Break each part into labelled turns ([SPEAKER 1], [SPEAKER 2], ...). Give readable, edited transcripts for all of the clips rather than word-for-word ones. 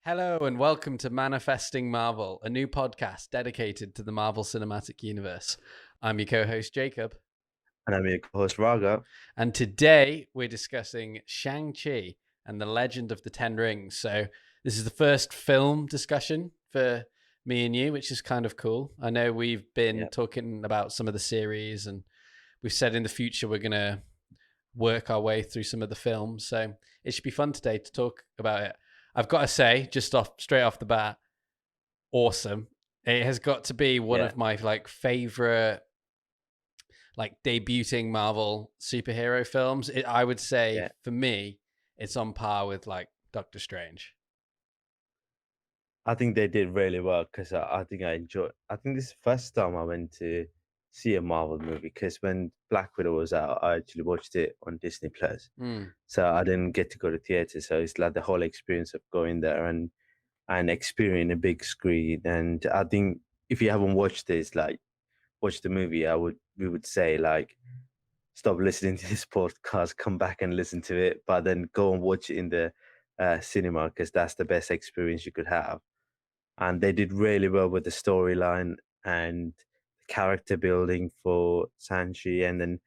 [SPEAKER 1] Hello and welcome to Manifesting Marvel, a new podcast dedicated to the Marvel Cinematic Universe. I'm your co-host Jacob,
[SPEAKER 2] And I'm your co-host Raga.
[SPEAKER 1] and today we're discussing Shang-Chi and the Legend of the Ten Rings. So this is the first film discussion for me and you, which is kind of cool. I know we've been
[SPEAKER 2] Yeah,
[SPEAKER 1] talking about some of the series, and we've said in the future we're going to work our way through some of the films. So it should be fun today to talk about it. I've got to say, just straight off the bat, awesome. It has got to be one
[SPEAKER 2] yeah,
[SPEAKER 1] of my favorite debuting Marvel superhero films. I would say
[SPEAKER 2] yeah.
[SPEAKER 1] for me, it's on par with Doctor Strange.
[SPEAKER 2] I think they did really well because I think I enjoyed. I think this is the first time I went to see a Marvel movie because when Black Widow was out, I actually watched it on Disney Plus.
[SPEAKER 1] Mm.
[SPEAKER 2] So I didn't get to go to theater. So it's like the whole experience of going there and experiencing a big screen. And I think if you haven't watched this, like watch the movie, we would say like stop listening to this podcast, come back and listen to it, but then go and watch it in the cinema because that's the best experience you could have. And they did really well with the storyline and the character building for Shang-Chi, and then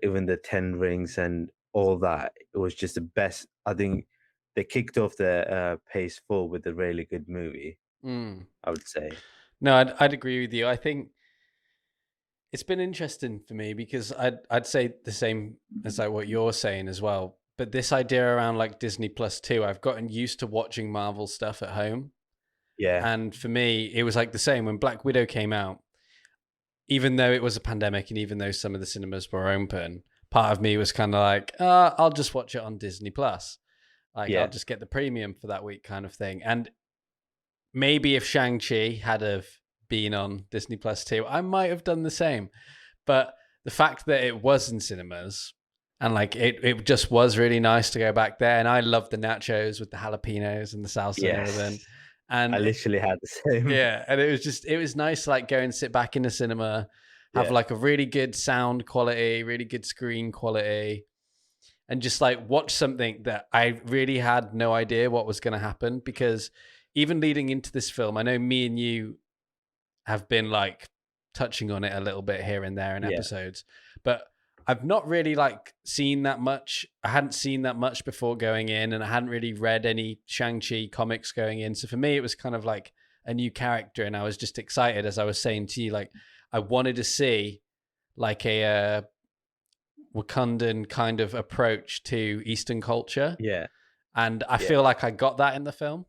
[SPEAKER 2] even the Ten Rings and all that. It was just the best. I think they kicked off the pace forward with a really good movie,
[SPEAKER 1] Mm.
[SPEAKER 2] I would say.
[SPEAKER 1] No, I'd agree with you. I think it's been interesting for me because I'd say the same as what you're saying as well. But this idea around Disney Plus too, I've gotten used to watching Marvel stuff at home.
[SPEAKER 2] Yeah,
[SPEAKER 1] And for me, it was the same when Black Widow came out. Even though it was a pandemic and even though some of the cinemas were open, part of me was kind of I'll just watch it on Disney Plus. I'll
[SPEAKER 2] yeah,
[SPEAKER 1] just get the premium for that week kind of thing. And maybe if Shang-Chi had have been on Disney Plus too, I might have done the same. But the fact that it was in cinemas and it just was really nice to go back there. And I love the nachos with the jalapenos and the salsa and everything.
[SPEAKER 2] yes. I
[SPEAKER 1] And
[SPEAKER 2] literally had the same.
[SPEAKER 1] yeah, and it was nice to go and sit back in the cinema, have
[SPEAKER 2] Yeah,
[SPEAKER 1] a really good sound quality, really good screen quality, and just watch something that I really had no idea what was going to happen. Because even leading into this film, I know me and you have been touching on it a little bit here and there in
[SPEAKER 2] yeah,
[SPEAKER 1] episodes, but I've not really seen that much. I hadn't seen that much before going in, and I hadn't really read any Shang-Chi comics going in. So for me, it was kind of like a new character, and I was just excited, as I was saying to you, I wanted to see a Wakandan kind of approach to Eastern culture,
[SPEAKER 2] yeah,
[SPEAKER 1] and I
[SPEAKER 2] yeah.
[SPEAKER 1] feel like I got that in the film.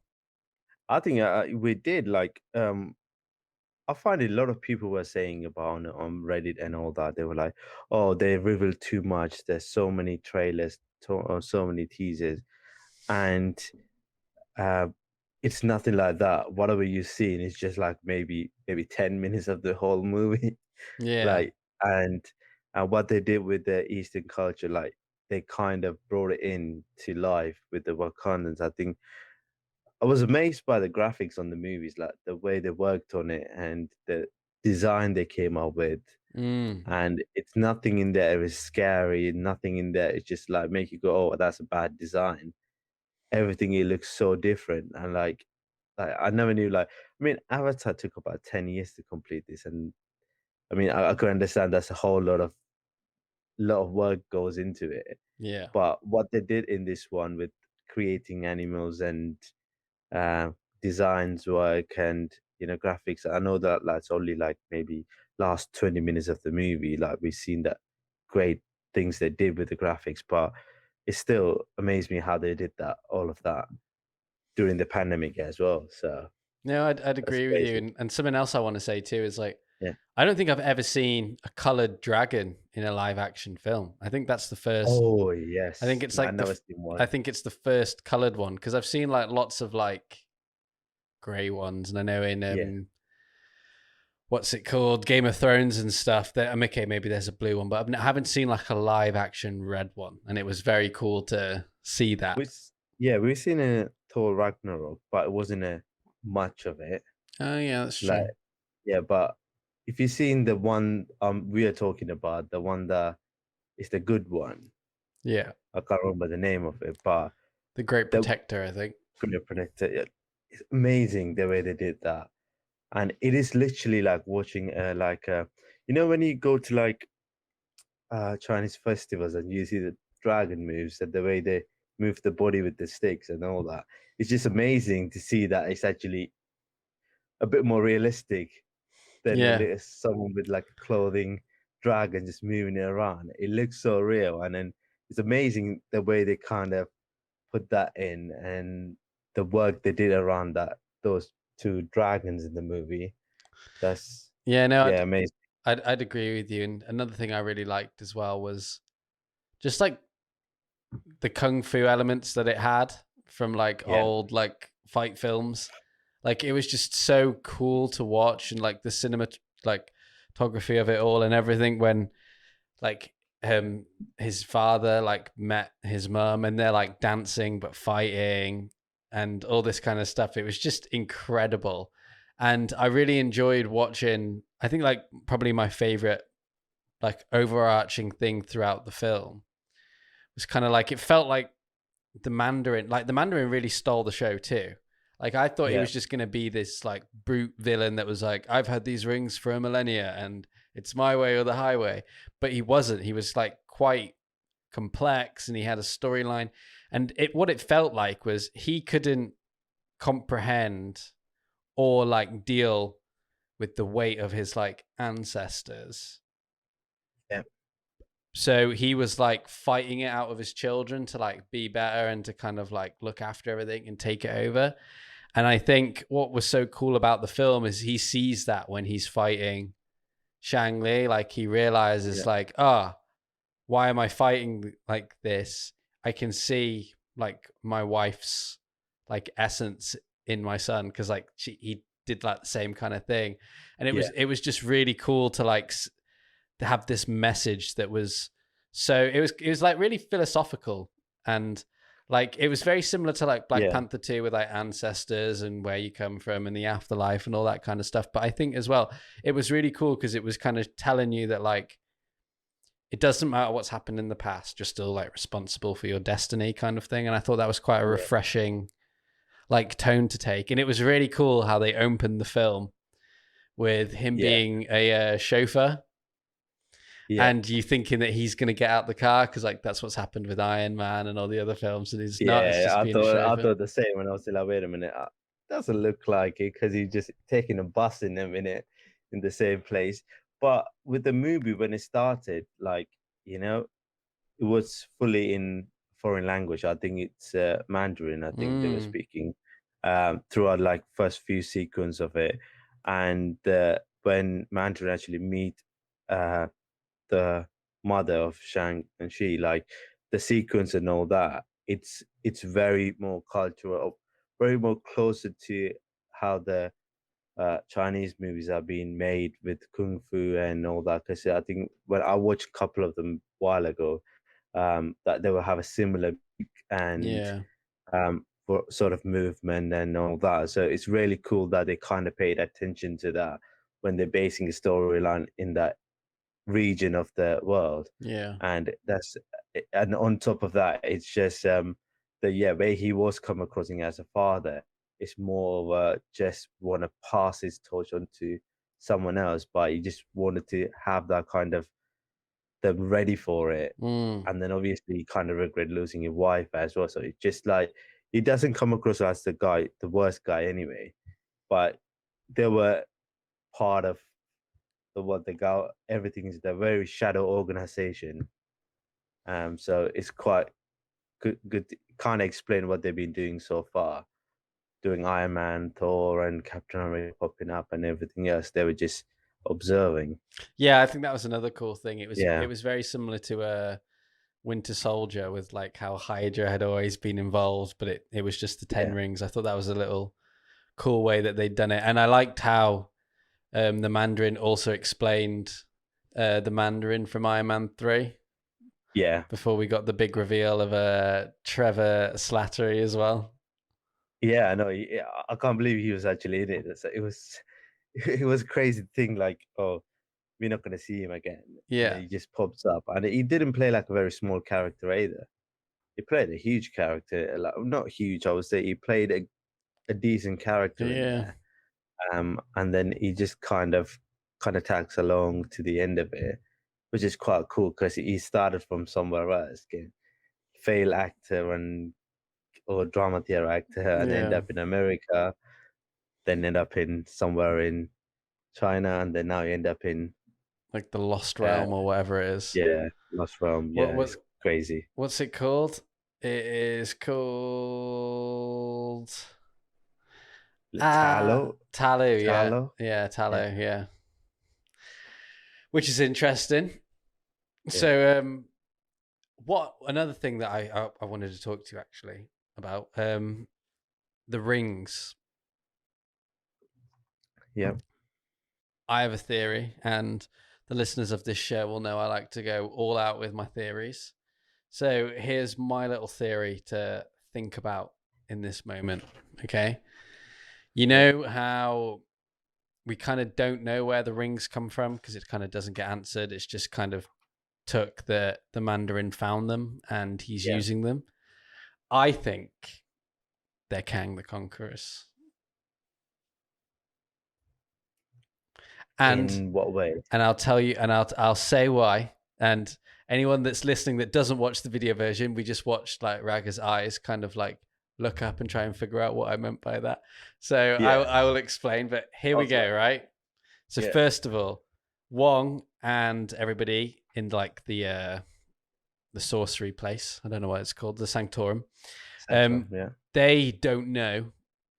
[SPEAKER 2] I think we did I find a lot of people were saying about it on Reddit and all that. They were like, "Oh, they revealed too much. There's so many trailers, so many teasers, and uh, it's nothing like that. Whatever you've seen is just like maybe 10 minutes of the whole movie,
[SPEAKER 1] Yeah.
[SPEAKER 2] like and what they did with the Eastern culture, like they kind of brought it in to life with the Wakandans. I think I was amazed by the graphics on the movies, like the way they worked on it and the design they came up with.
[SPEAKER 1] Mm.
[SPEAKER 2] And it's nothing in there is scary, nothing in there is just like make you go, "Oh, that's a bad design." Everything it looks so different, and like I never knew. Like, I mean, Avatar took about 10 years to complete this, and I mean, I could understand that's a whole lot of work goes into it.
[SPEAKER 1] Yeah.
[SPEAKER 2] But what they did in this one with creating animals and uh, designs work and graphics. I know that that's only like maybe last 20 minutes of the movie. Like we've seen that great things they did with the graphics, but it still amazed me how they did that, all of that during the pandemic as well. So
[SPEAKER 1] No, I'd
[SPEAKER 2] that's
[SPEAKER 1] agree with you.
[SPEAKER 2] crazy.
[SPEAKER 1] And something else I want to say too is
[SPEAKER 2] Yeah.
[SPEAKER 1] I don't think I've ever seen a colored dragon in a live action film. I think that's the first.
[SPEAKER 2] Oh
[SPEAKER 1] I think
[SPEAKER 2] yes.
[SPEAKER 1] it's
[SPEAKER 2] No, I never seen
[SPEAKER 1] I
[SPEAKER 2] one.
[SPEAKER 1] think it's the first colored one because I've seen lots of gray ones, and I know in
[SPEAKER 2] Yeah.
[SPEAKER 1] what's it called, Game of Thrones and stuff. That okay, maybe there's a blue one, but I haven't seen a live action red one, and it was very cool to see that.
[SPEAKER 2] Yeah, we've seen a Thor Ragnarok, but it wasn't a much of it.
[SPEAKER 1] Oh yeah, that's
[SPEAKER 2] Like
[SPEAKER 1] true.
[SPEAKER 2] yeah, but if you've seen the one we are talking about, the one that is the good one,
[SPEAKER 1] Yeah,
[SPEAKER 2] I can't remember the name of it, but
[SPEAKER 1] the Great
[SPEAKER 2] the
[SPEAKER 1] Protector, I think.
[SPEAKER 2] couldn't have predicted it. It's amazing the way they did that, and it is literally like watching you know when you go to like Chinese festivals and you see the dragon moves and the way they move the body with the sticks and all that. It's just amazing to see that it's actually a bit more realistic than a
[SPEAKER 1] Yeah.
[SPEAKER 2] little someone with like a clothing dragon just moving it around. It looks so real, and then it's amazing the way they kind of put that in and the work they did around that those two dragons in the movie. That's
[SPEAKER 1] Yeah, no,
[SPEAKER 2] yeah, amazing.
[SPEAKER 1] I'd agree with you. And another thing I really liked as well was just like the kung fu elements that it had from like
[SPEAKER 2] Yeah,
[SPEAKER 1] old like fight films. Like it was just so cool to watch, and like the cinema like photography of it all and everything when like his father like met his mum and they're like dancing but fighting and all this kind of stuff. It was just incredible. And I really enjoyed watching, I think like probably my favorite like overarching thing throughout the film was kind of like it felt like the Mandarin really stole the show too. Like I thought he
[SPEAKER 2] yeah,
[SPEAKER 1] was just going to be this like brute villain that was like, I've had these rings for a millennia and it's my way or the highway. But he wasn't. He was like quite complex and he had a storyline. And what it felt like was he couldn't comprehend or like deal with the weight of his like ancestors.
[SPEAKER 2] yeah,
[SPEAKER 1] So he was like fighting it out of his children to like be better and to kind of like look after everything and take it over. And I think what was so cool about the film is he sees that when he's fighting Shang Li, like he realizes
[SPEAKER 2] yeah,
[SPEAKER 1] like, ah, why am I fighting like this? I can see like my wife's like essence in my son because like he did like the same kind of thing, and
[SPEAKER 2] yeah,
[SPEAKER 1] it was just really cool to like to have this message that was so it was like really philosophical and like it was very similar to like Black
[SPEAKER 2] yeah,
[SPEAKER 1] Panther 2 with like ancestors and where you come from and the afterlife and all that kind of stuff. But I think as well it was really cool because it was kind of telling you that like it doesn't matter what's happened in the past, you're still like responsible for your destiny kind of thing. And I thought that was quite a
[SPEAKER 2] yeah,
[SPEAKER 1] refreshing like tone to take. And it was really cool how they opened the film with him
[SPEAKER 2] yeah,
[SPEAKER 1] being a chauffeur
[SPEAKER 2] yeah,
[SPEAKER 1] and you thinking that he's going to get out the car because like that's what's happened with Iron Man and all the other films, and he's not. It's
[SPEAKER 2] yeah.
[SPEAKER 1] just being a
[SPEAKER 2] I
[SPEAKER 1] chauffeur.
[SPEAKER 2] thought the same when I was like, wait a minute, doesn't look like it because he's just taking a bus in a minute in the same place. But with the movie when it started, like you know, it was fully in foreign language. I think it's Mandarin. I think they were
[SPEAKER 1] Mm,
[SPEAKER 2] speaking throughout like first few sequence of it, and when Mandarin actually meet uh, the mother of Shang and Shi, like the sequence and all that, it's very more cultural, very more closer to how the Chinese movies are being made with kung fu and all that. Because I think when I watched a couple of them a while ago, that they will have a similar and
[SPEAKER 1] yeah,
[SPEAKER 2] for sort of movement and all that. So it's really cool that they kind of paid attention to that when they're basing a storyline in that region of the world.
[SPEAKER 1] yeah,
[SPEAKER 2] And on top of that, it's just the yeah way he was come across as a father. It's more of a just want to pass his torch on to someone else, but he just wanted to have that kind of them ready for it.
[SPEAKER 1] mm,
[SPEAKER 2] And then obviously he kind of regret losing his wife as well. So it's just like he doesn't come across as the worst guy anyway. But they were part of the what they got everything is the very shadow organization. So it's quite good to kind of explain what they've been doing so far. Doing Iron Man, Thor, and Captain America popping up and everything else. They were just observing.
[SPEAKER 1] yeah. I think that was another cool thing. It
[SPEAKER 2] Yeah,
[SPEAKER 1] was very similar to Winter Soldier with like how Hydra had always been involved, but it was just the Ten
[SPEAKER 2] yeah,
[SPEAKER 1] Rings. I thought that was a little cool way that they'd done it, and I liked how the Mandarin also explained the Mandarin from Iron Man 3
[SPEAKER 2] yeah.
[SPEAKER 1] before we got the big reveal of Trevor Slattery as well.
[SPEAKER 2] Yeah, I know. Yeah, I can't believe he was actually in it. It was, it was a crazy thing. Like, oh, we're not gonna see him again, and then
[SPEAKER 1] Yeah.
[SPEAKER 2] he just pops up, and he didn't play like a very small character either. he played a huge character, like not huge, I would say he played a decent character in
[SPEAKER 1] Yeah.
[SPEAKER 2] there. And then he just kind of tags along to the end of it, which is quite cool because he started from somewhere else, again, fail actor and or drama theater actor, and end
[SPEAKER 1] Yeah.
[SPEAKER 2] up in America, then end up in somewhere in China, and then now you end up in
[SPEAKER 1] Like the Lost
[SPEAKER 2] uh,
[SPEAKER 1] Realm or whatever it is.
[SPEAKER 2] yeah, Lost Realm.
[SPEAKER 1] What
[SPEAKER 2] Yeah,
[SPEAKER 1] what
[SPEAKER 2] it's crazy.
[SPEAKER 1] what's it called? It is called
[SPEAKER 2] Talo,
[SPEAKER 1] Talu, yeah.
[SPEAKER 2] Talo.
[SPEAKER 1] Yeah,
[SPEAKER 2] Yeah,
[SPEAKER 1] Talu, yeah. Which is interesting.
[SPEAKER 2] yeah,
[SPEAKER 1] So what another thing that I wanted to talk to you actually about the rings.
[SPEAKER 2] yeah,
[SPEAKER 1] I have a theory, and the listeners of this show will know I like to go all out with my theories. So here's my little theory to think about in this moment. Okay. You
[SPEAKER 2] yeah,
[SPEAKER 1] know how we kind of don't know where the rings come from because it kind of doesn't get answered. It's just kind of took the Mandarin found them and he's
[SPEAKER 2] yeah.
[SPEAKER 1] using them. I think they're Kang the Conquerors. And
[SPEAKER 2] In what way?
[SPEAKER 1] and I'll tell you, and I'll say why. And anyone that's listening that doesn't watch the video version, we just watched like Raga's eyes kind of like look up and try and figure out what I meant by that. So
[SPEAKER 2] Yeah,
[SPEAKER 1] I will explain. But here we
[SPEAKER 2] also,
[SPEAKER 1] go. Right. So
[SPEAKER 2] yeah,
[SPEAKER 1] first of all, Wong and everybody in like the sorcery place. I don't know what it's called, the Sanctorum.
[SPEAKER 2] Central. Yeah,
[SPEAKER 1] They don't know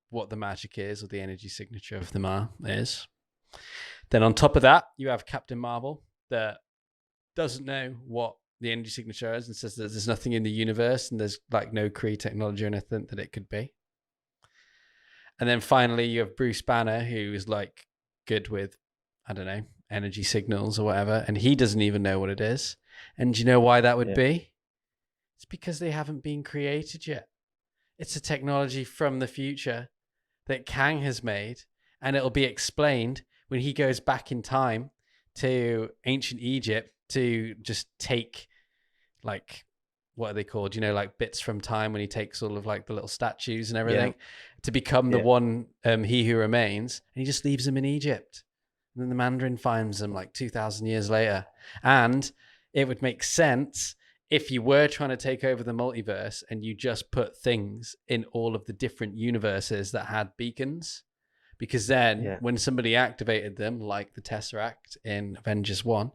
[SPEAKER 1] what the magic is or the energy signature of the Ma is. Then on top of that, you have Captain Marvel that doesn't know what the energy signature is and says that there's nothing in the universe and there's like no Kree technology or anything that it could be. And then finally, you have Bruce Banner, who is like good with, I don't know, energy signals or whatever, and he doesn't even know what it is. And do you know why that would
[SPEAKER 2] yeah,
[SPEAKER 1] be? It's because they haven't been created yet. It's a technology from the future that Kang has made, and it'll be explained when he goes back in time to ancient Egypt to just take like what are they called? You know, like bits from time when he takes all of like the little statues and
[SPEAKER 2] yeah,
[SPEAKER 1] everything to become the
[SPEAKER 2] yeah.
[SPEAKER 1] one he who remains, and he just leaves them in Egypt. And then the Mandarin finds them like 2,000 years later. And it would make sense if you were trying to take over the multiverse and you just put things in all of the different universes that had beacons. Because then
[SPEAKER 2] Yeah.
[SPEAKER 1] when somebody activated them, like the Tesseract in Avengers 1,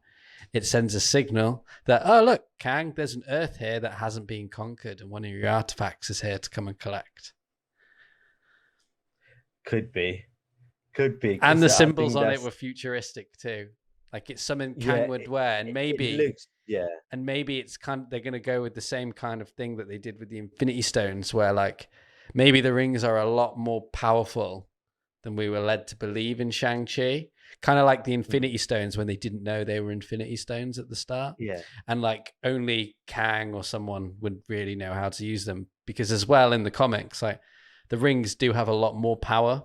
[SPEAKER 1] it sends a signal that, oh, look, Kang, there's an Earth here that hasn't been conquered, and one of your artifacts is here to come and collect.
[SPEAKER 2] Could be, could be,
[SPEAKER 1] And
[SPEAKER 2] because
[SPEAKER 1] the
[SPEAKER 2] I
[SPEAKER 1] symbols
[SPEAKER 2] think
[SPEAKER 1] on it
[SPEAKER 2] that's
[SPEAKER 1] were futuristic too. Like it's something
[SPEAKER 2] yeah.
[SPEAKER 1] Kang would wear, and
[SPEAKER 2] It
[SPEAKER 1] maybe
[SPEAKER 2] looks yeah,
[SPEAKER 1] it's kind of, they're going to go with the same kind of thing that they did with the Infinity Stones, where like maybe the rings are a lot more powerful than we were led to believe in Shang-Chi. Kind of like the
[SPEAKER 2] mhm,
[SPEAKER 1] Infinity Stones when they didn't know they were Infinity Stones at the start.
[SPEAKER 2] yeah,
[SPEAKER 1] And like only Kang or someone would really know how to use them. Because as well in the comics, like the rings do have a lot more power.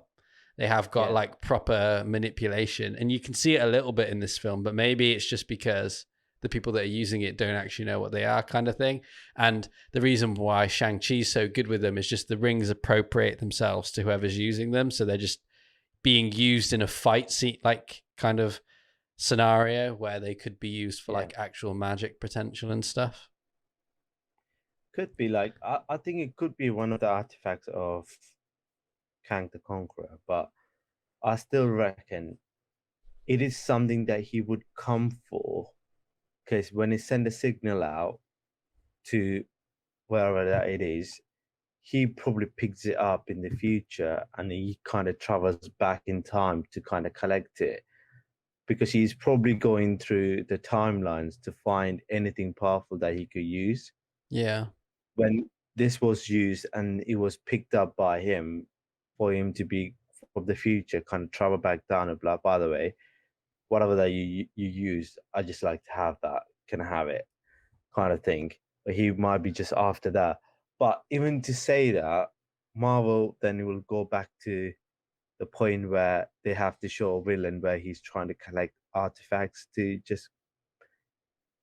[SPEAKER 1] They have got
[SPEAKER 2] yeah,
[SPEAKER 1] like proper manipulation. And you can see it a little bit in this film, but maybe it's just because the people that are using it don't actually know what they are, kind of thing. And the reason why Shang-Chi's so good with them is just the rings appropriate themselves to whoever's using them. So they're just being used in a fight scene, like kind of scenario where they could be used for
[SPEAKER 2] yeah.
[SPEAKER 1] like actual magic potential and stuff.
[SPEAKER 2] Could be like I think it could be one of the artifacts of Kang the Conqueror, but I still reckon it is something that he would come for because when he send a signal out to wherever that it is, he probably picks it up in the future and he kind of travels back in time to kind of collect it because he's probably going through the timelines to find anything powerful that he could use.
[SPEAKER 1] Yeah.
[SPEAKER 2] When this was used and it was picked up by him for him to be from the future, kind of travel back down and blah, by the way, whatever that you use, I just like to have that, can I have it kind of thing. But he might be just after that. But even to say that, Marvel then will go back to the point where they have to show a villain where he's trying to collect artifacts to just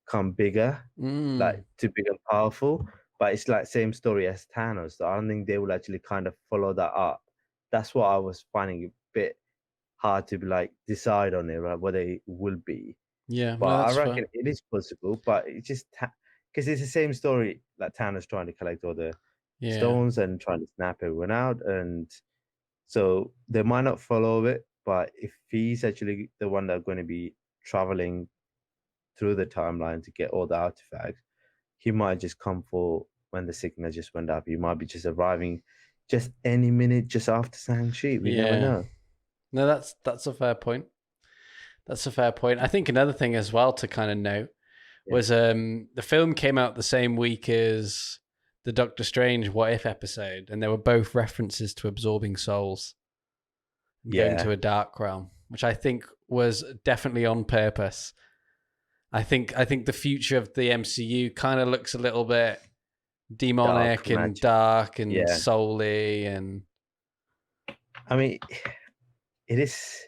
[SPEAKER 2] become bigger, like
[SPEAKER 1] Mm.
[SPEAKER 2] to become powerful. but it's like same story as Thanos. So I don't think they will actually kind of follow that up. That's what I was finding a bit hard to be like decide on it, right? What it will be.
[SPEAKER 1] Yeah,
[SPEAKER 2] But
[SPEAKER 1] no,
[SPEAKER 2] I
[SPEAKER 1] that's
[SPEAKER 2] reckon
[SPEAKER 1] fair.
[SPEAKER 2] it is possible. But it's just because it's the same story, like Thanos trying to collect all the
[SPEAKER 1] Yeah,
[SPEAKER 2] stones and trying to snap everyone out, and so they might not follow it. But if he's actually the one that's going to be traveling through the timeline to get all the artifacts, he might just come for when the signal just went up. He might be just arriving just any minute just after Shang-Chi. We never
[SPEAKER 1] yeah.
[SPEAKER 2] know.
[SPEAKER 1] No, that's a fair point. That's a fair point. I think another thing as well to kind of note
[SPEAKER 2] Yeah.
[SPEAKER 1] was the film came out the same week as the Doctor Strange What If episode, and they were both references to absorbing souls and going to
[SPEAKER 2] Yeah.
[SPEAKER 1] a dark realm, which I think was definitely on purpose. I think the future of the MCU kind of looks a little bit
[SPEAKER 2] Dark
[SPEAKER 1] demonic and
[SPEAKER 2] magic.
[SPEAKER 1] dark and
[SPEAKER 2] Yeah.
[SPEAKER 1] souly and
[SPEAKER 2] I mean, it is.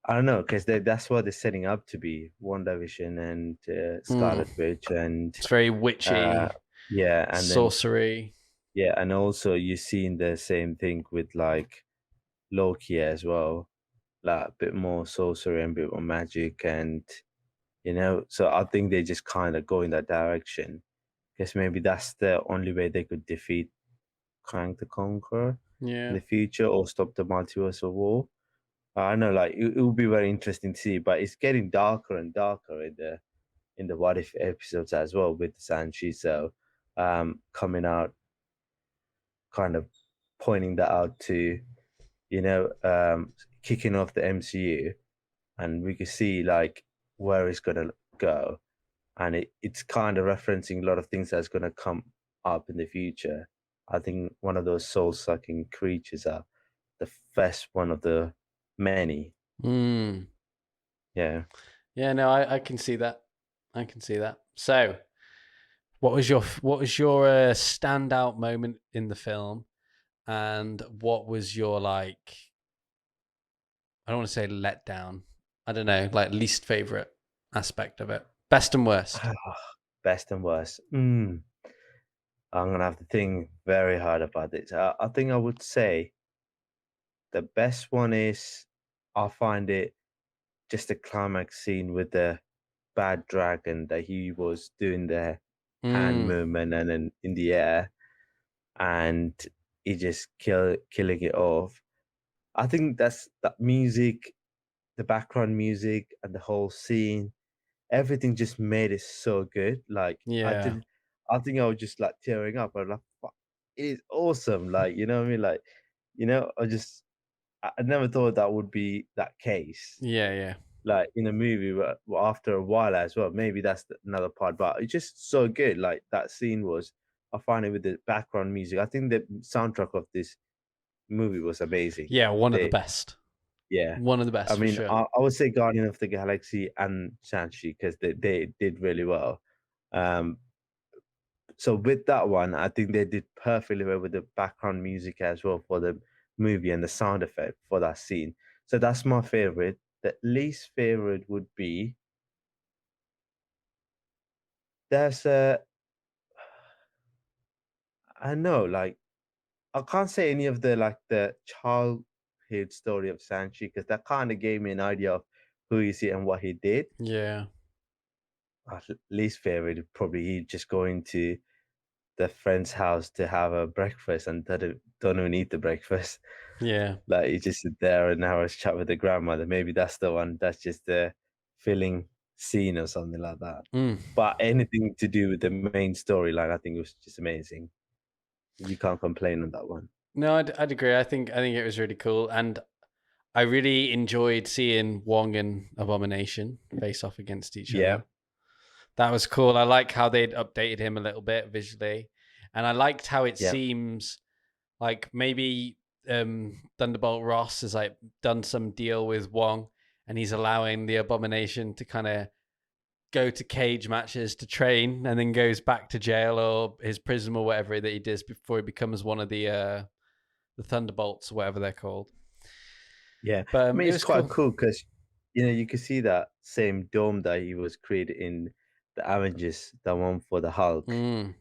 [SPEAKER 2] I don't know because that's what they're setting up to be. WandaVision and
[SPEAKER 1] mm,
[SPEAKER 2] Scarlet Witch and
[SPEAKER 1] it's very
[SPEAKER 2] uh,
[SPEAKER 1] witchy,
[SPEAKER 2] yeah, and then
[SPEAKER 1] sorcery.
[SPEAKER 2] yeah, and also you're seeing the same thing with like Loki as well, like a bit more sorcery and a bit more magic, and so I think they just kind of go in that direction because maybe that's the only way they could defeat Kang the Conqueror in
[SPEAKER 1] Yeah.
[SPEAKER 2] the future or stop the multiverse of war. I know, like it will be very interesting to see, but it's getting darker and darker in the What If episodes as well with Sanchi. So, coming out, kind of pointing that out to kicking off the MCU, and we can see like where it's gonna go, and it's kind of referencing a lot of things that's gonna come up in the future. I think one of those soul sucking creatures are the first one of the many.
[SPEAKER 1] Mm.
[SPEAKER 2] Yeah.
[SPEAKER 1] Yeah, no, I can see that. I can see that. So, what was your standout moment in the film, and what was your like? I don't want to say letdown. I don't know, like least favorite aspect of it. Best and worst.
[SPEAKER 2] Best and worst. I'm gonna have to think very hard about this. I think I would say the best one is I find it just the climax scene with the bad dragon that he was doing the hand
[SPEAKER 1] Mm,
[SPEAKER 2] movement and then in the air and he just killing it off. I think that's that music, the background music and the whole scene, everything just made it so good. Like
[SPEAKER 1] yeah,
[SPEAKER 2] I think I was just like tearing up. I'm like, "Fuck, it is awesome!" Like you know what I mean? Like I never thought that would be that case.
[SPEAKER 1] yeah, yeah,
[SPEAKER 2] Like in a movie, but after a while as well. Maybe that's another part, but it's just so good. Like that scene was. I find it with the background music. I think the soundtrack of this movie was amazing.
[SPEAKER 1] yeah. One of the
[SPEAKER 2] They
[SPEAKER 1] best.
[SPEAKER 2] Yeah.
[SPEAKER 1] One of the
[SPEAKER 2] I
[SPEAKER 1] best for
[SPEAKER 2] mean,
[SPEAKER 1] sure.
[SPEAKER 2] I would say Guardian of the Galaxy and Shang-Chi because they did really well. Um, so with that one, I think they did perfectly well with the background music as well for the movie and the sound effect for that scene. So that's my favorite. The least favorite would be there's a I know like I can't say any of the like the childhood story of Shang-Chi because that kind of gave me an idea of who is he and what he did.
[SPEAKER 1] Yeah,
[SPEAKER 2] Least favorite probably he just going to the friend's house to have a breakfast and don't even eat the breakfast.
[SPEAKER 1] yeah.
[SPEAKER 2] Like he just sit there and have a chat with the grandmother. Maybe that's the one. That's just the filling scene or something like that.
[SPEAKER 1] Mm.
[SPEAKER 2] But anything to do with the main storyline, I think it was just amazing. You can't complain on that one.
[SPEAKER 1] No, I'd agree. I think it was really cool, and I really enjoyed seeing Wong and Abomination face off against each
[SPEAKER 2] Yeah,
[SPEAKER 1] other. That was cool. I like how they'd updated him a little bit visually, and I liked how it
[SPEAKER 2] yeah,
[SPEAKER 1] seems like maybe Thunderbolt Ross has like done some deal with Wong, and he's allowing the Abomination to kind of go to cage matches to train, and then goes back to jail or his prison or whatever that he does before he becomes one of the Thunderbolts or whatever they're called.
[SPEAKER 2] yeah.
[SPEAKER 1] But
[SPEAKER 2] I mean,
[SPEAKER 1] it
[SPEAKER 2] it's
[SPEAKER 1] was
[SPEAKER 2] quite
[SPEAKER 1] cool.
[SPEAKER 2] cool because you can see that same dome that he was created in the Avengers, the one for the Hulk.
[SPEAKER 1] Mm.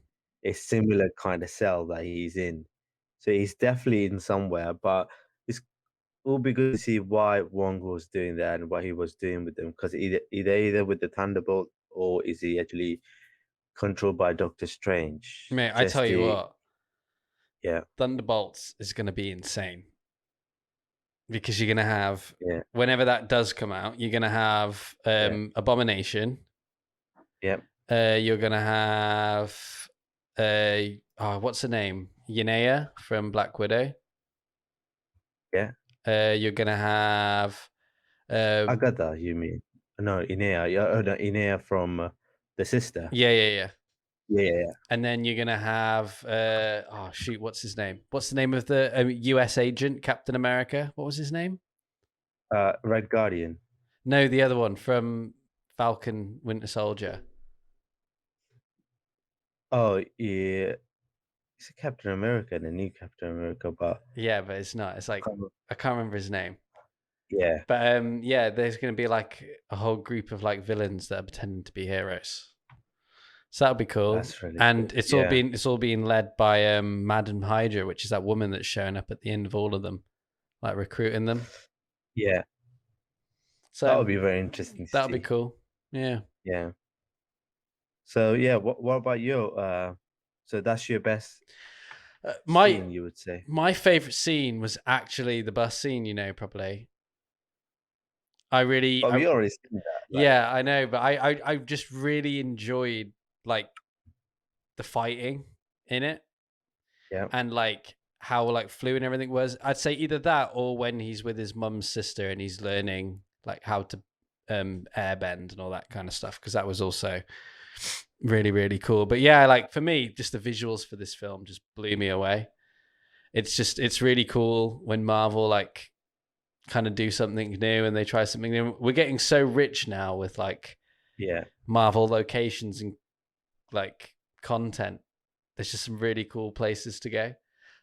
[SPEAKER 2] a similar kind of cell that he's in. So he's definitely in somewhere, but it's will be good to see why Wong was doing that and what he was doing with them. Because either with the Thunderbolt or is he actually controlled by Doctor Strange?
[SPEAKER 1] Mate, I
[SPEAKER 2] Just
[SPEAKER 1] tell you
[SPEAKER 2] the
[SPEAKER 1] what,
[SPEAKER 2] yeah,
[SPEAKER 1] Thunderbolts is going to be insane because you're going to have,
[SPEAKER 2] yeah,
[SPEAKER 1] whenever that does come out, you're going to have
[SPEAKER 2] yeah,
[SPEAKER 1] Abomination.
[SPEAKER 2] yeah,
[SPEAKER 1] You're going to have, what's her name? Yinea from Black Widow.
[SPEAKER 2] yeah.
[SPEAKER 1] You're going to have, uh,
[SPEAKER 2] Agatha, you mean? No, Inea. Yeah, no, Inea from the sister.
[SPEAKER 1] yeah.
[SPEAKER 2] Yeah, yeah, yeah.
[SPEAKER 1] And then you're going to have, oh, shoot, what's his name? What's the name of the US agent, Captain America? What was his name?
[SPEAKER 2] Red Guardian.
[SPEAKER 1] No, the other one from Falcon Winter Soldier.
[SPEAKER 2] Oh, yeah. It's a Captain America, the new Captain America, but
[SPEAKER 1] Yeah, but it's not. It's like,
[SPEAKER 2] kind of-
[SPEAKER 1] I can't remember his name.
[SPEAKER 2] yeah,
[SPEAKER 1] But yeah, there's going to be like a whole group of like villains that are pretending to be heroes. So that'll be cool.
[SPEAKER 2] that's really
[SPEAKER 1] And
[SPEAKER 2] cool. Yeah,
[SPEAKER 1] it's all being led by Madam Hydra, which is that woman that's showing up at the end of all of them, like recruiting them.
[SPEAKER 2] yeah. That
[SPEAKER 1] So
[SPEAKER 2] would be very interesting to
[SPEAKER 1] that'll be
[SPEAKER 2] see.
[SPEAKER 1] cool. Yeah.
[SPEAKER 2] Yeah. So yeah, what about you? So that's your best
[SPEAKER 1] My
[SPEAKER 2] scene, you would say?
[SPEAKER 1] my favorite scene was actually the bus scene, probably. I really
[SPEAKER 2] But
[SPEAKER 1] I
[SPEAKER 2] we already seen that. Like,
[SPEAKER 1] Yeah, I know, but I just really enjoyed like the fighting in it
[SPEAKER 2] yeah,
[SPEAKER 1] and like how like fluid everything was. I'd say either that or when he's with his mum's sister and he's learning like how to airbend and all that kind of stuff because that was also really really cool. But yeah, like for me, just the visuals for this film just blew me away. It's really cool when Marvel like kind of do something new and they try something new. We're getting so rich now with like
[SPEAKER 2] yeah,
[SPEAKER 1] Marvel locations and like content. There's just some really cool places to go.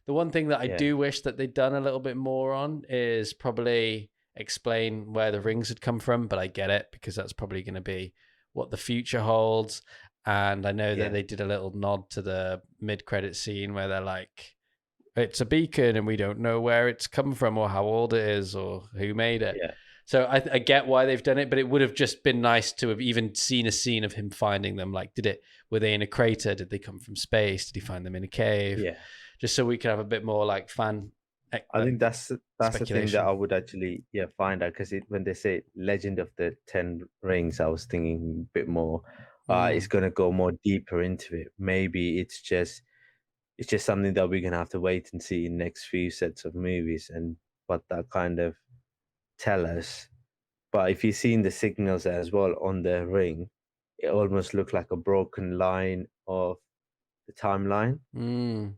[SPEAKER 1] The one thing that I
[SPEAKER 2] yeah,
[SPEAKER 1] do wish that they'd done a little bit more on is probably explain where the rings had come from, but I get it because that's probably going to be what the future holds. And I know that
[SPEAKER 2] yeah,
[SPEAKER 1] they did a little nod to the mid-credit scene where they're like, it's a beacon and we don't know where it's come from or how old it is or who made it.
[SPEAKER 2] yeah.
[SPEAKER 1] So I get why they've done it, but it would have just been nice to have even seen a scene of him finding them. Like, were they in a crater? Did they come from space? Did he find them in a cave?
[SPEAKER 2] Yeah.
[SPEAKER 1] Just so we could have a bit more like fan
[SPEAKER 2] I think that's the thing that
[SPEAKER 1] speculation.
[SPEAKER 2] I would actually find out because when they say Legend of the Ten Rings, I was thinking a bit more. It's gonna go more deeper into it. Maybe it's just something that we're gonna have to wait and see in next few sets of movies and what that kind of tell us. But if you've seen the signals as well on the ring, it almost looked like a broken line of the timeline
[SPEAKER 1] Mm.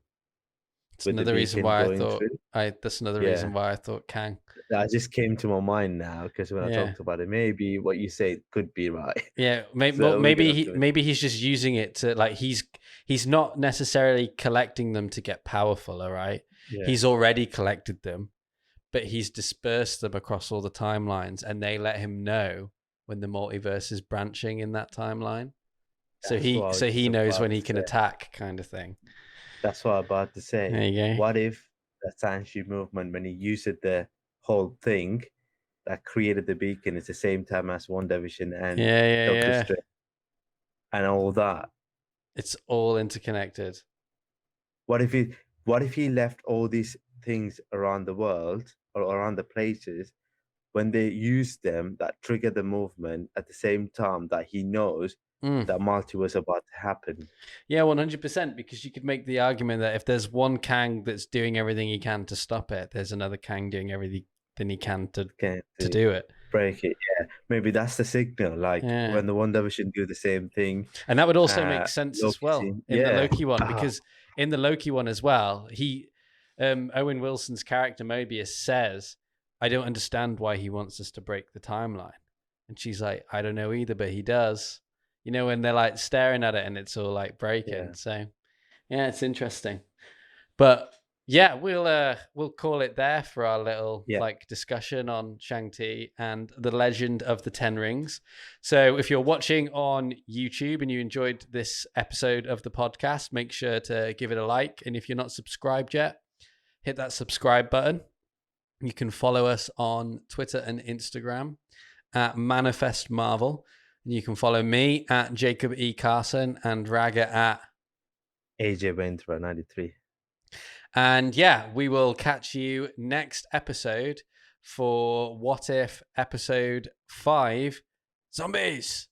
[SPEAKER 1] It's
[SPEAKER 2] with the
[SPEAKER 1] another reason
[SPEAKER 2] beacon
[SPEAKER 1] why I
[SPEAKER 2] going
[SPEAKER 1] thought
[SPEAKER 2] through.
[SPEAKER 1] that's another reason
[SPEAKER 2] Yeah.
[SPEAKER 1] why I thought Kang.
[SPEAKER 2] That just came to my mind now because when I
[SPEAKER 1] Yeah.
[SPEAKER 2] talked about it, maybe what you say could be right.
[SPEAKER 1] Yeah, maybe
[SPEAKER 2] So we're gonna have to.
[SPEAKER 1] maybe he's just using it to like he's not necessarily collecting them to get powerful, all right?
[SPEAKER 2] Yeah,
[SPEAKER 1] He's already collected them, but he's dispersed them across all the timelines and they let him know when the multiverse is branching in that timeline. So
[SPEAKER 2] that's what I was
[SPEAKER 1] he
[SPEAKER 2] just
[SPEAKER 1] knows
[SPEAKER 2] about
[SPEAKER 1] when he
[SPEAKER 2] to
[SPEAKER 1] can
[SPEAKER 2] say.
[SPEAKER 1] attack kind of thing.
[SPEAKER 2] That's what I was about to
[SPEAKER 1] There
[SPEAKER 2] say.
[SPEAKER 1] you go.
[SPEAKER 2] What if the Shang-Chi movement, when he used the whole thing that created the beacon, at the same time as One Division and Doctor
[SPEAKER 1] Yeah.
[SPEAKER 2] Strange and all that?
[SPEAKER 1] It's all interconnected.
[SPEAKER 2] What if he left all these things around the world or around the places when they use them that trigger the movement at the same time that he knows
[SPEAKER 1] Mm.
[SPEAKER 2] that multiverse about to happen?
[SPEAKER 1] Yeah, 100%. Because you could make the argument that if there's one Kang that's doing everything he can to stop it, there's another Kang doing everything he can
[SPEAKER 2] Can
[SPEAKER 1] to
[SPEAKER 2] to
[SPEAKER 1] do it.
[SPEAKER 2] break it, yeah. Maybe that's the signal. Like
[SPEAKER 1] Yeah.
[SPEAKER 2] when the One Division do the same thing.
[SPEAKER 1] And that would also make sense as
[SPEAKER 2] Loki
[SPEAKER 1] well
[SPEAKER 2] scene.
[SPEAKER 1] in the
[SPEAKER 2] Yeah.
[SPEAKER 1] Loki one, because in the Loki one as well, Owen Wilson's character Mobius says, I don't understand why he wants us to break the timeline. And she's like, I don't know either, but he does. When they're like staring at it and it's all like breaking.
[SPEAKER 2] Yeah.
[SPEAKER 1] So yeah, it's interesting. But yeah, we'll call it there for our little
[SPEAKER 2] Yeah.
[SPEAKER 1] like discussion on Shang-Chi and the Legend of the Ten Rings. So if you're watching on YouTube and you enjoyed this episode of the podcast, make sure to give it a like. And if you're not subscribed yet, hit that subscribe button. You can follow us on Twitter and Instagram at Manifest Marvel. And you can follow me at Jacob E. Carson and Raga at
[SPEAKER 2] AJ Ventura 93.
[SPEAKER 1] And yeah, we will catch you next episode for What If episode 5 Zombies.